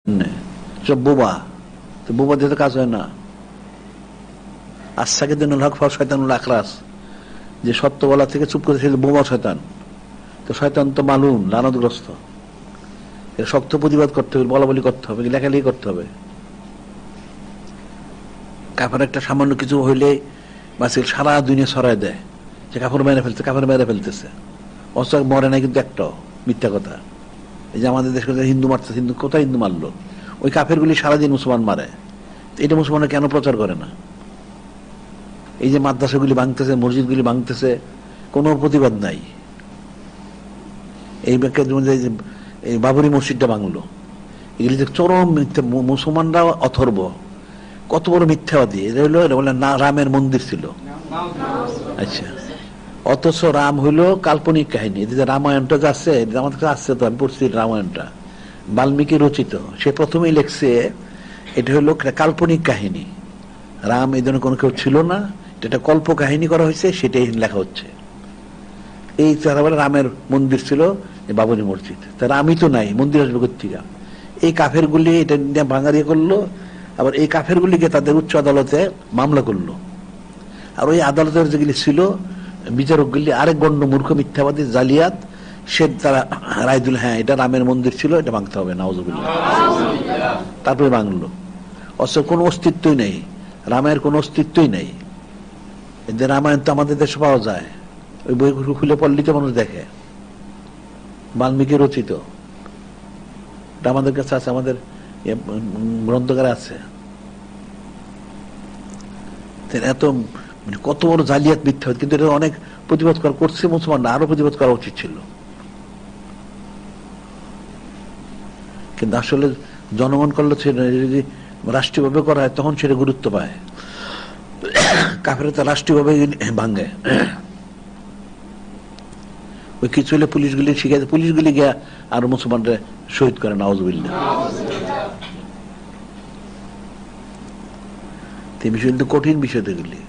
সব বোবা, তো বোবা দিয়ে তো কাজ হয় না। আশাকিদুল হক শয়তানুল আখরাস, যে সত্য বলা থেকে চুপ করে সে বোবা শয়তান। তো শয়তান তো মালুম, লানতগ্রস্ত। শক্ত প্রতিবাদ করতে হবে, বলা বলি করতে হবে, লেখালেখি করতে হবে। কাপড় একটা সামান্য কিছু হইলে বাসিল সারা দুনিয়া ছড়ায় দেয় যে কাপড় মেরে ফেলছে, কাপড় মেরে ফেলতেছে। অস্ত্র মরে নাই কিন্তু একটাও, মিথ্যা কথা। এই যে আমাদের দেশে হিন্দু মারতেছে, হিন্দু কোথায় হিন্দু মারলো? ওই কাফেরগুলি সারাদিন মুসলমান মারে। এটা মুসলমানরা কেন প্রচার করে না? এই যে মাদ্রাসাগুলি ভাঙতেছে, মসজিদগুলি ভাঙতেছে, কোনো প্রতিবাদ নাই। এই এই বাবরি মসজিদটা ভাঙলো, এগুলি যে চরম মিথ্যা। মুসলমানরাও অথর্ব, কত বড় মিথ্যাবাদী। এটা হইলো, এটা বলে না রামের মন্দির ছিল। আচ্ছা, অথচ রাম হইলো কাল্পনিক কাহিনী। যে রামায়ণটা যে আছে, আমার কাছে আসছে, তো আমি পড়ছি রামায়ণটা, বাল্মীকি রচিত। সে প্রথমেই লেখছে এটা হইলো কাল্পনিক কাহিনী, রাম এই ধরনের কোনো কেউ ছিল না, এটা কল্প কাহিনী করা হয়েছে, সেটাই লেখা হচ্ছে। এই তারা বলে রামের মন্দির ছিল বাবরি মসজিদ, তা রামই তো নাই, মন্দির আসবে কোথেকে? এই কাফের গুলি এটা নিয়ে ভাঙারিয়া করলো। আবার এই কাফের গুলিকে তাদের উচ্চ আদালতে মামলা করলো। আর ওই আদালতের যেগুলি ছিল বিচারকগুলি আরেক গণ্য মূর্খ মিথ্যাবাদী জালিয়াত, সে তারা রায় দিল, হ্যাঁ এটা রামের মন্দির ছিল, এটা ভাঙতে হবে, নাউজুবিল্লাহ। তারপরে ভাঙলো। অথচ কোনো অস্তিত্বই নেই, রামের কোনো অস্তিত্বই নেই। এদের রামায়ণ তো আমাদের দেশে পাওয়া যায়, ওই বইগুলো খুলে পড়লেই তো মানুষ দেখে, বাল্মীকি রচিত। আমাদের কাছে আছে, আমাদের গ্রন্থকারে আছে। এত মানে কত বড় জালিয়াত, মিথ্যা। কিন্তু এটা অনেক প্রতিবাদ করছে মুসলমানরা, আরো প্রতিবাদ করা উচিত ছিল। কিন্তু আসলে জনগণ করলে যদি রাষ্ট্রীয়ভাবে করা হয় তখন সেটা গুরুত্ব পায়। কাফের তো রাষ্ট্রীয়ভাবে ভাঙে। ওই কিছু হলে পুলিশগুলি শিখাইছে, পুলিশগুলি গিয়া আরো মুসলমানরা শহীদ করে, নাউজুবিল্লাহ। বিষয় কিন্তু কঠিন বিষয় এগুলি।